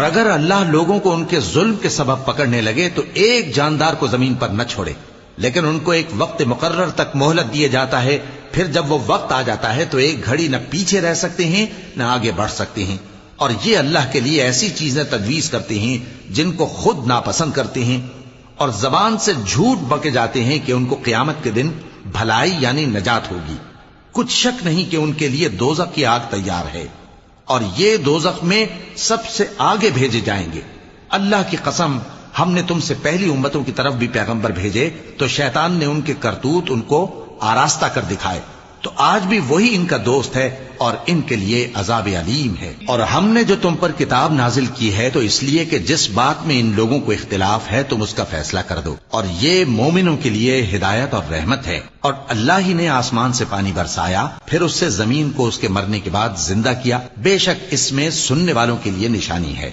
اگر اللہ لوگوں کو ان کے ظلم کے سبب پکڑنے لگے تو ایک جاندار کو زمین پر نہ چھوڑے، لیکن ان کو ایک وقت مقرر تک مہلت دیے جاتا ہے، پھر جب وہ وقت آ جاتا ہے تو ایک گھڑی نہ پیچھے رہ سکتے ہیں نہ آگے بڑھ سکتے ہیں، اور یہ اللہ کے لیے ایسی چیزیں تجویز کرتے ہیں جن کو خود ناپسند کرتے ہیں، اور زبان سے جھوٹ بکے جاتے ہیں کہ ان کو قیامت کے دن بھلائی یعنی نجات ہوگی۔ کچھ شک نہیں کہ ان کے لیے دوزخ کی آگ تیار ہے، اور یہ دوزخ میں سب سے آگے بھیجے جائیں گے۔ اللہ کی قسم، ہم نے تم سے پہلی امتوں کی طرف بھی پیغمبر بھیجے تو شیطان نے ان کے کرتوت ان کو آراستہ کر دکھائے، تو آج بھی وہی ان کا دوست ہے اور ان کے لیے عذاب علیم ہے۔ اور ہم نے جو تم پر کتاب نازل کی ہے تو اس لیے کہ جس بات میں ان لوگوں کو اختلاف ہے تم اس کا فیصلہ کر دو، اور یہ مومنوں کے لیے ہدایت اور رحمت ہے۔ اور اللہ ہی نے آسمان سے پانی برسایا، پھر اس سے زمین کو اس کے مرنے کے بعد زندہ کیا، بے شک اس میں سننے والوں کے لیے نشانی ہے۔